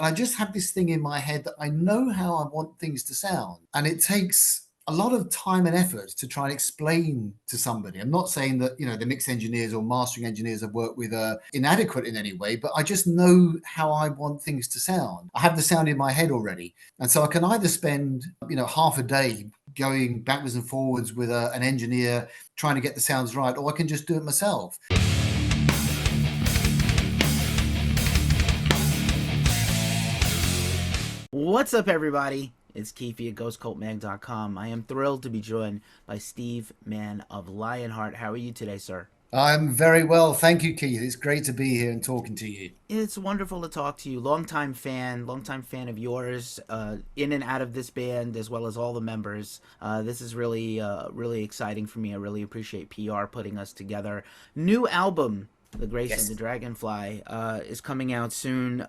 And I just have this thing in my head that I know how I want things to sound. And it takes a lot of time and effort to try and explain to somebody. I'm not saying that, the mix engineers or mastering engineers I've worked with are inadequate in any way, but I just know how I want things to sound. I have the sound in my head already. And so I can either spend, half a day going backwards and forwards with an engineer trying to get the sounds right, or I can just do it myself. What's up, everybody? It's Keefy at GhostCultMag.com. I am thrilled to be joined by Steve Mann of Lionheart. How are you today, sir? I'm very well. Thank you, Keith. It's great to be here and talking to you. It's wonderful to talk to you. Longtime fan of yours, in and out of this band, as well as all the members. This is really exciting for me. I really appreciate PR putting us together. New album, The Grace of the Dragonfly, is coming out soon.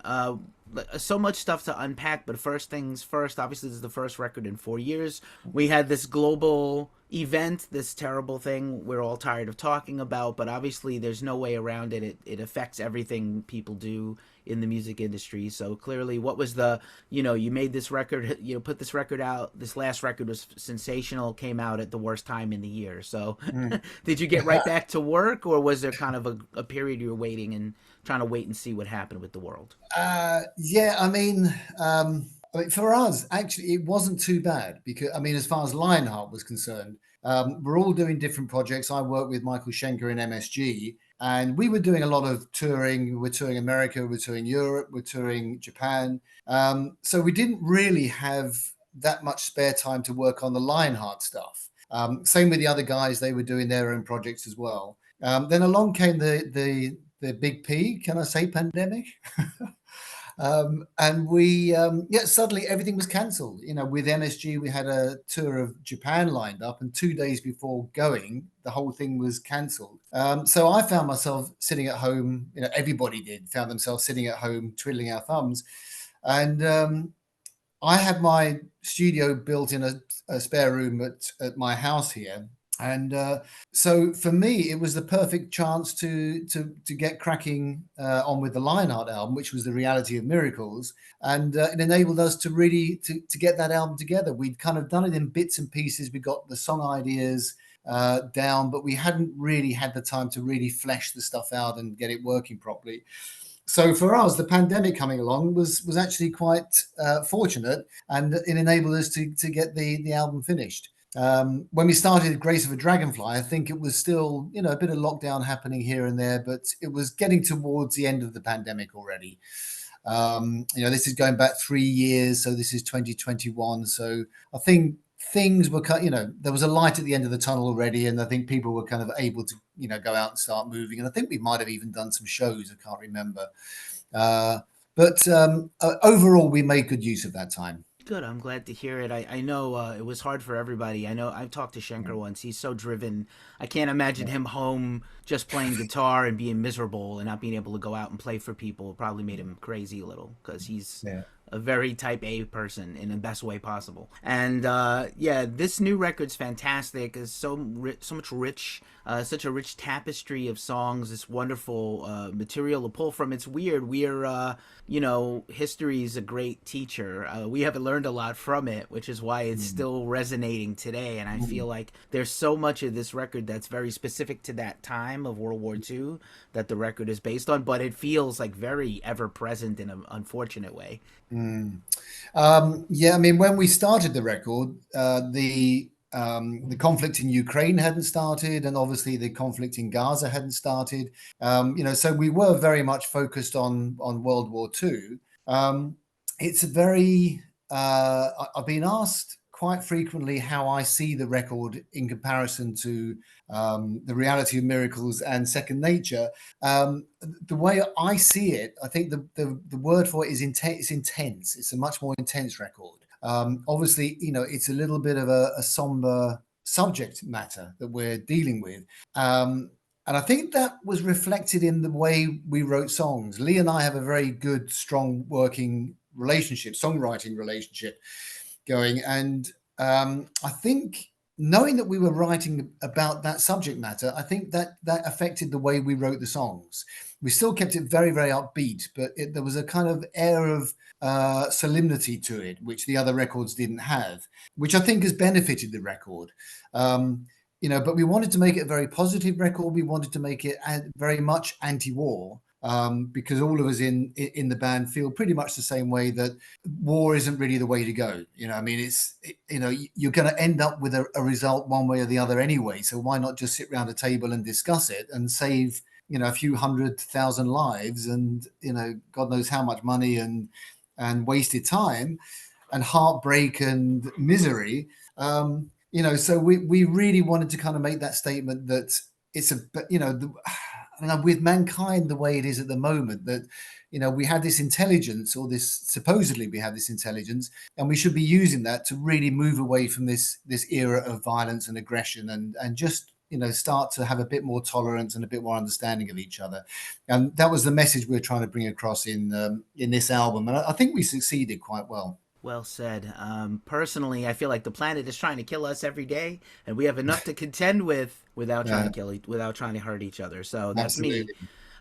So much stuff to unpack, but first things first, obviously this is the first record in 4 years. We had this global event, this terrible thing we're all tired of talking about, but obviously there's no way around it. It affects everything people do in the music industry. So clearly, what was you made this record, put this record out, this last record was sensational, came out at the worst time in the year. So did you get right back to work, or was there kind of a period you were waiting and trying to wait and see what happened with the world? For us, actually, it wasn't too bad because, as far as Lionheart was concerned, we're all doing different projects. I work with Michael Schenker in MSG, and we were doing a lot of touring. We're touring America, we're touring Europe, we're touring Japan. So we didn't really have that much spare time to work on the Lionheart stuff. Same with the other guys, they were doing their own projects as well. Then along came the big P, can I say, pandemic? And we, suddenly everything was cancelled. With MSG, we had a tour of Japan lined up, and 2 days before going, the whole thing was cancelled. So I found myself sitting at home, everybody found themselves sitting at home, twiddling our thumbs. And I had my studio built in a spare room at my house here. And so for me, it was the perfect chance to get cracking on with the Lionheart album, which was The Reality of Miracles. And it enabled us to really to get that album together. We'd kind of done it in bits and pieces. We got the song ideas down, but we hadn't really had the time to really flesh the stuff out and get it working properly. So for us, the pandemic coming along was actually quite fortunate, and it enabled us to get the album finished. When we started Grace of a Dragonfly, I think it was still, a bit of lockdown happening here and there, but it was getting towards the end of the pandemic already. This is going back 3 years, so this is 2021. So I think things were there was a light at the end of the tunnel already, and I think people were kind of able to, go out and start moving. And I think we might have even done some shows. I can't remember. But overall, we made good use of that time. Good. I'm glad to hear it. I know it was hard for everybody. I know I've talked to Schenker once. He's so driven. I can't imagine him home just playing guitar and being miserable and not being able to go out and play for people. It probably made him crazy a little, because he's a very type A person in the best way possible. And this new record's fantastic. It's so much rich, such a rich tapestry of songs. This wonderful material to pull from. It's weird. History is a great teacher. We haven't learned a lot from it, which is why it's still resonating today. And I feel like there's so much of this record that's very specific to that time of World War II that the record is based on, but it feels like very ever present in an unfortunate way. When we started the record, the conflict in Ukraine hadn't started, and obviously the conflict in Gaza hadn't started. So we were very much focused on World War II. It's a very I've been asked quite frequently how I see the record in comparison to The Reality of Miracles and Second Nature. The way I see it, I think the word for it is it's intense. It's a much more intense record. Obviously, it's a little bit of a somber subject matter that we're dealing with. And I think that was reflected in the way we wrote songs. Lee and I have a very good, strong working songwriting relationship going. And I think knowing that we were writing about that subject matter, I think that affected the way we wrote the songs. we still kept it very, very upbeat, but there was a kind of air of solemnity to it, which the other records didn't have, which I think has benefited the record. But we wanted to make it a very positive record. We wanted to make it very much anti-war, because all of us in the band feel pretty much the same way, that war isn't really the way to go. You're going to end up with a result one way or the other anyway. So why not just sit around a table and discuss it and save, a few 100,000 lives and, God knows how much money and wasted time and heartbreak and misery. So we really wanted to kind of make that statement that it's with mankind the way it is at the moment, that we have this intelligence, or this supposedly we have this intelligence, and we should be using that to really move away from this era of violence and aggression, and just start to have a bit more tolerance and a bit more understanding of each other. And that was the message we're trying to bring across in this album, and I think we succeeded quite well. Well said. Personally, I feel like the planet is trying to kill us every day, and we have enough to contend with without trying to without trying to hurt each other. So that's Absolutely.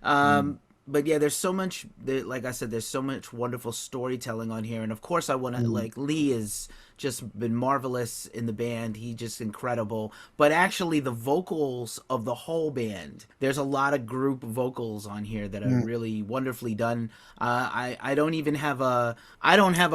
me. But yeah, there's so much. Like I said, there's so much wonderful storytelling on here, and of course, I want to like Lee has just been marvelous in the band. He's just incredible. But actually, the vocals of the whole band, there's a lot of group vocals on here that are really wonderfully done. I don't even have a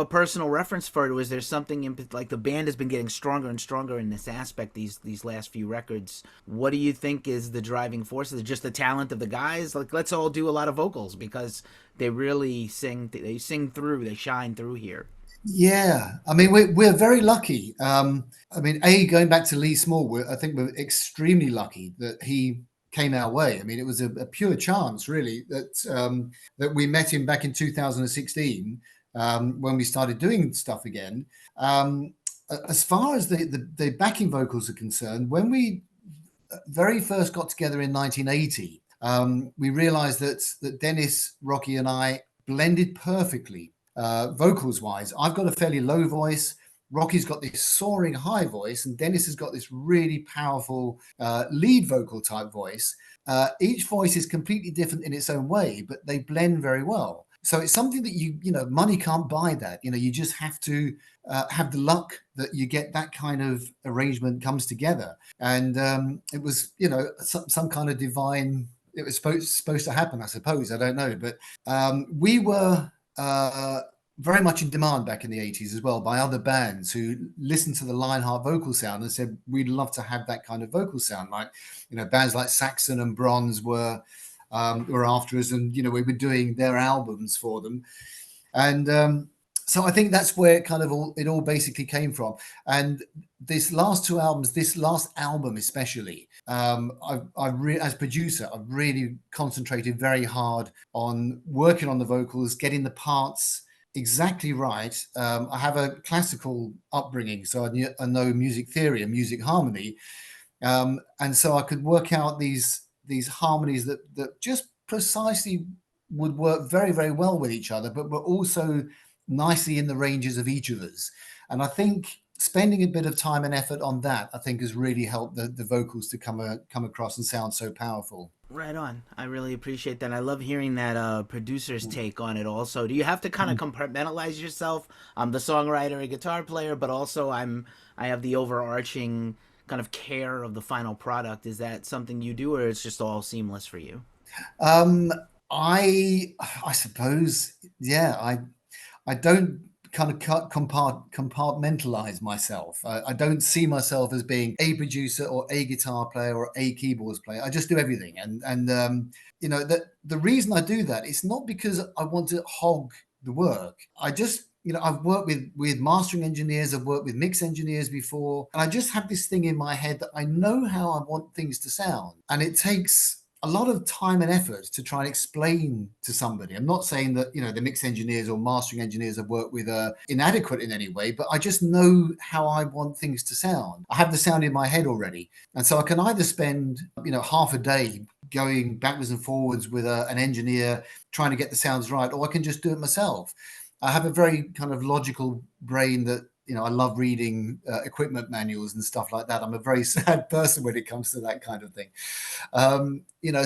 personal reference for it. Was there something like the band has been getting stronger and stronger in this aspect these last few records? What do you think is the driving force? Is it just the talent of the guys? Like, let's all do a lot of vocals, because they really sing. They sing through. They shine through here. Yeah, I mean, we're very lucky. Going back to Lee Small, I think we're extremely lucky that he came our way. I mean, it was a pure chance, really, that we met him back in 2016, when we started doing stuff again. As far as the backing vocals are concerned, when we very first got together in 1980, we realized that Dennis, Rocky, and I blended perfectly. Vocals wise, I've got a fairly low voice. Rocky's got this soaring high voice, and Dennis has got this really powerful lead vocal type voice. Each voice is completely different in its own way, but they blend very well. So it's something that money can't buy that. You just have to have the luck that you get that kind of arrangement comes together. And it was, some kind of divine. It was supposed to happen, I suppose. I don't know, but we were very much in demand back in the 80s as well, by other bands who listened to the Lionheart vocal sound and said, we'd love to have that kind of vocal sound. Like, bands like Saxon and Bronze were after us, and, we were doing their albums for them. And so I think that's where it all basically came from. And this last album especially, as producer, I've really concentrated very hard on working on the vocals, getting the parts exactly right. I have a classical upbringing, so I know music theory and music harmony, and so I could work out these harmonies that just precisely would work very, very well with each other, but were also nicely in the ranges of each of us. And I think spending a bit of time and effort on that, I think, has really helped the vocals to come across and sound so powerful. Right on. I really appreciate that. I love hearing that producer's take on it also. Do you have to kind of compartmentalize yourself? I'm the songwriter and guitar player, but also I have the overarching kind of care of the final product. Is that something you do, or it's just all seamless for you? I suppose, yeah. I don't kind of compartmentalize myself. I don't see myself as being a producer or a guitar player or a keyboards player. I just do everything. And the reason I do that, it's not because I want to hog the work. I just, I've worked with mastering engineers, I've worked with mix engineers before, and I just have this thing in my head that I know how I want things to sound. And it takes a lot of time and effort to try and explain to somebody. I'm not saying that, the mix engineers or mastering engineers I've worked with are inadequate in any way, but I just know how I want things to sound. I have the sound in my head already. And so I can either spend, half a day going backwards and forwards with an engineer trying to get the sounds right, or I can just do it myself. I have a very kind of logical brain that I love reading equipment manuals and stuff like that. I'm a very sad person when it comes to that kind of thing.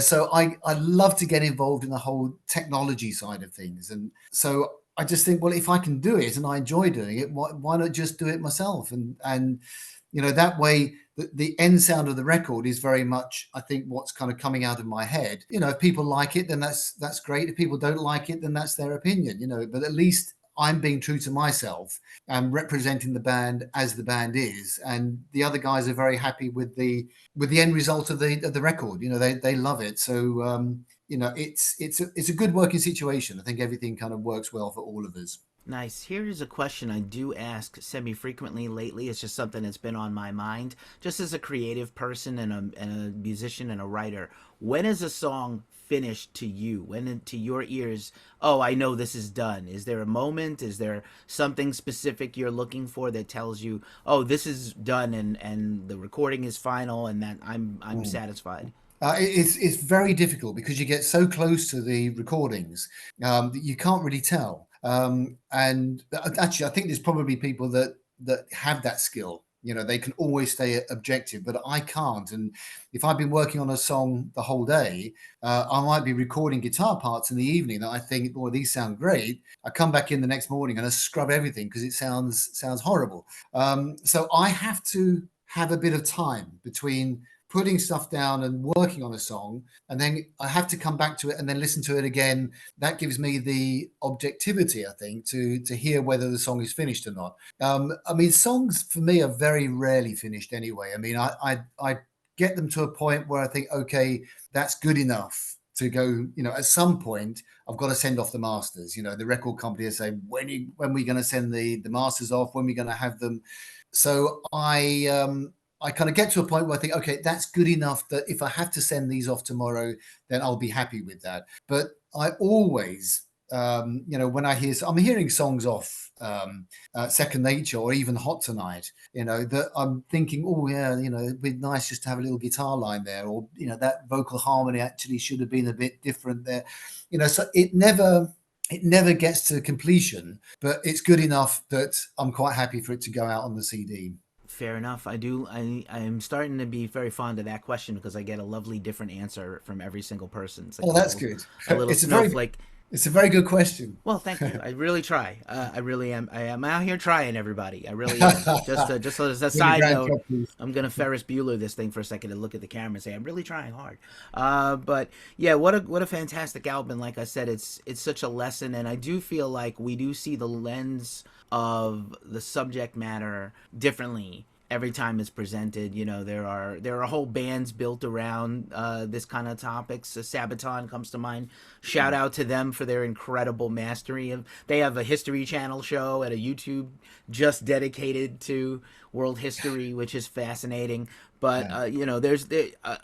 So I love to get involved in the whole technology side of things. And so I just think, well, if I can do it and I enjoy doing it, why not just do it myself? And that way the end sound of the record is very much, I think, what's kind of coming out of my head. If people like it, then that's great. If people don't like it, then that's their opinion, but at least I'm being true to myself and representing the band as the band is, and the other guys are very happy with the end result of the record. They love it. So it's a good working situation. I think everything kind of works well for all of us. Nice. Here's a question I do ask semi-frequently lately. It's just something that's been on my mind, just as a creative person and a musician and a writer. When is a song finished to you? When to your ears, oh, I know this is done? Is there a moment? Is there something specific you're looking for that tells you, oh, this is done and the recording is final and that I'm satisfied? It's very difficult because you get so close to the recordings that you can't really tell. And actually, I think there's probably people that have that skill. They can always stay objective, but I can't. And if I've been working on a song the whole day, I might be recording guitar parts in the evening that I think, boy, these sound great. I come back in the next morning and I scrub everything because it sounds horrible. So I have to have a bit of time between putting stuff down and working on a song, and then I have to come back to it and then listen to it again. That gives me the objectivity, I think, to hear whether the song is finished or not. I mean, songs for me are very rarely finished anyway. I mean, I get them to a point where I think, okay, that's good enough to go. At some point I've got to send off the masters. The record company will say, when are we going to send the masters off, when are we going to have them? So I kind of get to a point where I think, okay, that's good enough that if I have to send these off tomorrow, then I'll be happy with that. But I always, when I'm hearing songs off Second Nature or even Hot Tonight, that I'm thinking, oh yeah, it'd be nice just to have a little guitar line there, or that vocal harmony actually should have been a bit different there. So it never gets to completion, but it's good enough that I'm quite happy for it to go out on the CD. Fair enough. I'm starting to be very fond of that question because I get a lovely different answer from every single person. It's like Oh, that's good. a little snowflake. It's a very good question. Well, thank you. I really try. I really am. I am out here trying, everybody. I really am. Just as a side note, I'm gonna Ferris Bueller this thing for a second and look at the camera and say I'm really trying hard. But yeah, what a fantastic album. Like I said, it's such a lesson, and I do feel like we do see the lens of the subject matter differently every time it's presented. There are whole bands built around this kind of topics. Sabaton comes to mind. Shout out to them for their incredible mastery of. They have a History Channel show and a YouTube just dedicated to world history, which is fascinating. But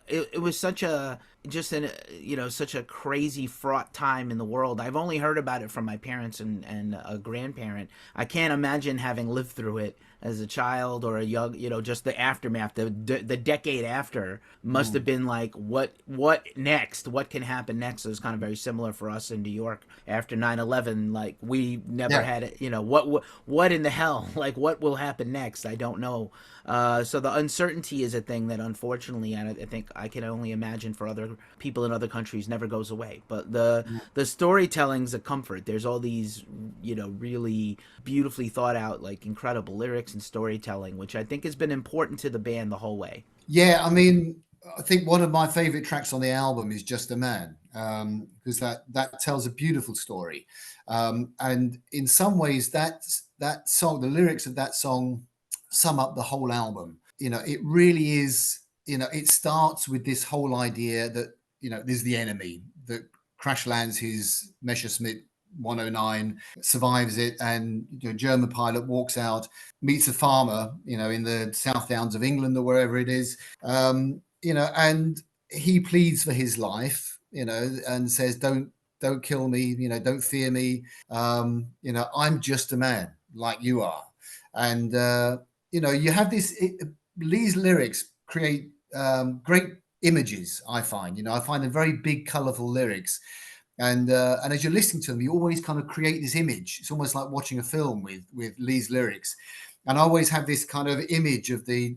it was such a such a crazy fraught time in the world. I've only heard about it from my parents and a grandparent. I can't imagine having lived through it as a child or a young, just the aftermath, the decade after must have been like, what next? What can happen next? It was kind of very similar for us in New York after 9/11. Like we never had it, what in the hell? Like what will happen next? I don't know. So the uncertainty is a thing that unfortunately, I think I can only imagine for other people in other countries never goes away. But the storytelling's a comfort. There's all these, really beautifully thought out, like incredible lyrics and storytelling, which I think has been important to the band the whole way. Yeah, I mean, I think one of my favorite tracks on the album is Just a Man, because that tells a beautiful story. And in some ways that song, the lyrics of that song sum up the whole album. It really is, it starts with this whole idea that, there's the enemy that crash lands his Messerschmitt 109, survives it, and German pilot walks out, meets a farmer, in the South Downs of England or wherever it is, and he pleads for his life, and says, don't kill me, don't fear me, I'm just a man like you are. And you have this. Lee's lyrics create great images. I find, I find them very big, colorful lyrics. And as you're listening to them, you always kind of create this image. It's almost like watching a film with Lee's lyrics. And I always have this kind of image of the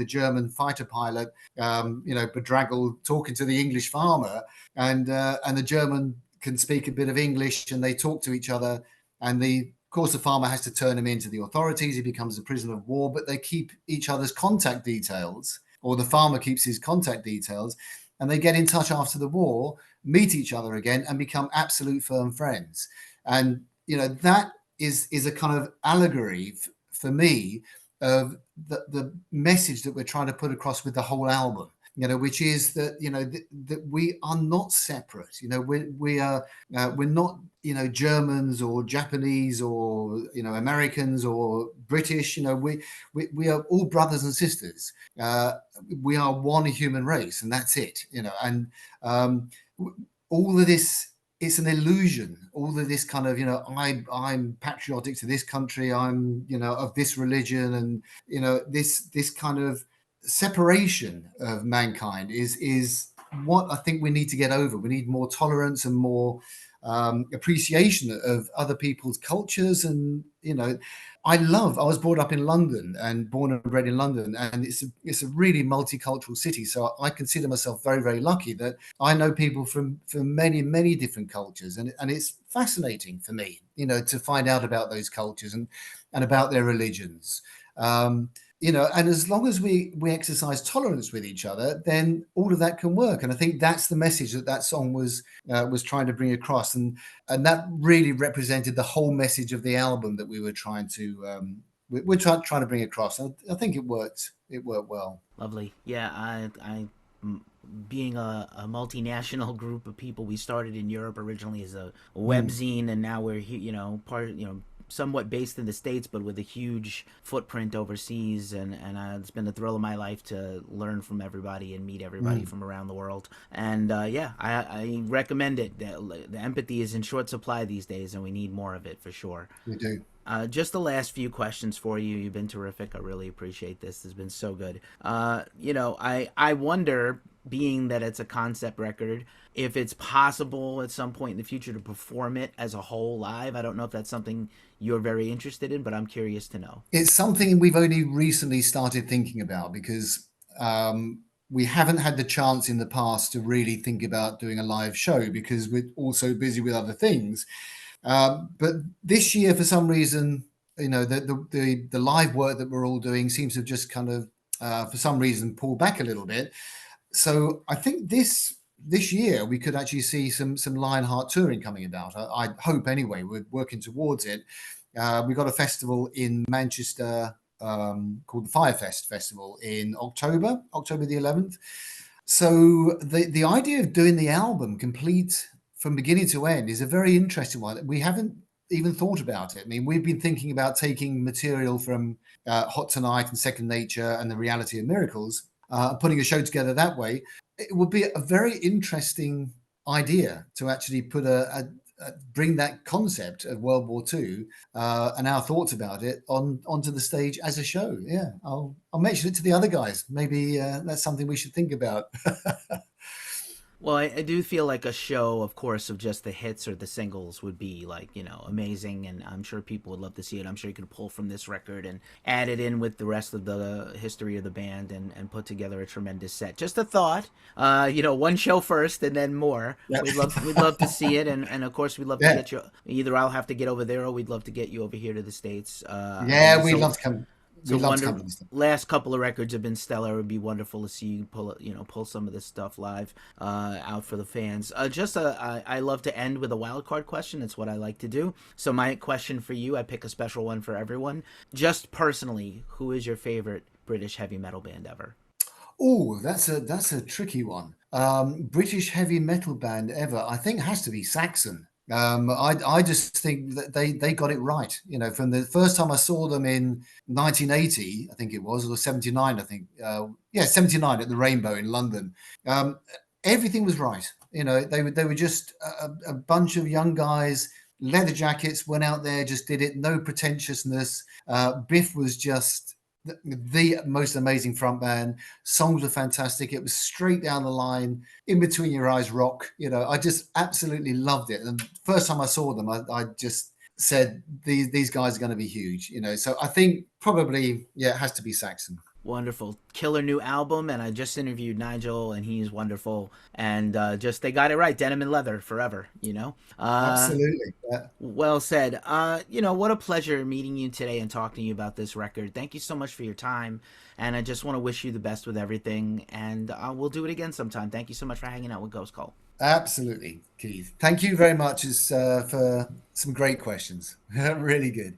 German fighter pilot, bedraggled, talking to the English farmer, and the German can speak a bit of English, and they talk to each other, and of course the farmer has to turn him into the authorities. He becomes a prisoner of war, but they keep each other's contact details, or the farmer keeps his contact details, and they get in touch after the war, meet each other again, and become absolute firm friends. And that is a kind of allegory for me of the message that we're trying to put across with the whole album, which is that that we are not separate. We're not Germans or Japanese or Americans or British. We are all brothers and sisters. We are one human race, and that's it. And all of this, it's an illusion. All of this kind of, I'm patriotic to this country, I'm, of this religion, and, this kind of separation of mankind is what I think we need to get over. We need more tolerance and more appreciation of other people's cultures. And, I was brought up in London and born and bred in London, and it's a really multicultural city. So I consider myself very, very lucky that I know people from many, many different cultures, and it's fascinating for me, to find out about those cultures and about their religions. And as long as we exercise tolerance with each other, then all of that can work. And I think that's the message that song was trying to bring across, and that really represented the whole message of the album that we were trying to trying to bring across. And I think it worked. It worked well. Lovely. Yeah, I being a multinational group of people, we started in Europe originally as a webzine, and now we're here, somewhat based in the States, but with a huge footprint overseas. And it's been the thrill of my life to learn from everybody and meet everybody from around the world. And I recommend it. The empathy is in short supply these days, and we need more of it for sure. We do. Just the last few questions for you. You've been terrific. I really appreciate this. This has been so good. I wonder, being that it's a concept record, if it's possible at some point in the future to perform it as a whole live. I don't know if that's something you're very interested in, but I'm curious to know. It's something we've only recently started thinking about, because we haven't had the chance in the past to really think about doing a live show, because we're also busy with other things. But this year, for some reason, the live work that we're all doing seems to have just kind of, for some reason, pulled back a little bit. So I think this year we could actually see some Lionheart touring coming about. I hope, anyway. We're working towards it. We've got a festival in Manchester called the Firefest Festival in October the 11th. So the idea of doing the album complete from beginning to end is a very interesting one. We haven't even thought about it. I mean, we've been thinking about taking material from Hot Tonight and Second Nature and The Reality of Miracles, putting a show together that way. It would be a very interesting idea to actually put bring that concept of World War II and our thoughts about it onto the stage as a show. Yeah, I'll mention it to the other guys. Maybe that's something we should think about. Well, I do feel like a show, of course, of just the hits or the singles would be amazing, and I'm sure people would love to see it. I'm sure you could pull from this record and add it in with the rest of the history of the band and put together a tremendous set. Just a thought, one show first and then more. Yep. We'd love to see it, and of course we'd love to get you. Either I'll have to get over there, or we'd love to get you over here to the States. We'd love to come. So last couple of records have been stellar. It would be wonderful to see you pull some of this stuff live out for the fans. I love to end with a wild card question. It's what I like to do. So my question for you, I pick a special one for everyone. Just personally, who is your favorite British heavy metal band ever? Oh, that's a tricky one. British heavy metal band ever, I think, has to be Saxon. I just think that they got it right. From the first time I saw them in 1980, I think it was, or 79, I think. 79 at the Rainbow in London. Everything was right. They were just a bunch of young guys, leather jackets, went out there, just did it, no pretentiousness. Biff was just the most amazing front man. Songs were fantastic. It was straight down the line, in between your eyes rock. I just absolutely loved it. And the first time I saw them, I just said these guys are going to be huge, you know. So I think probably, yeah, it has to be Saxon. Wonderful, killer new album, and I just interviewed Nigel, and he's wonderful, and just they got it right, denim and leather forever, you know. Absolutely. Yeah. Well said. You know, what a pleasure meeting you today and talking to you about this record. Thank you so much for your time, and I just want to wish you the best with everything, and we'll do it again sometime. Thank you so much for hanging out with Ghost Cult. Absolutely, Keith. Thank you very much for some great questions. Really good.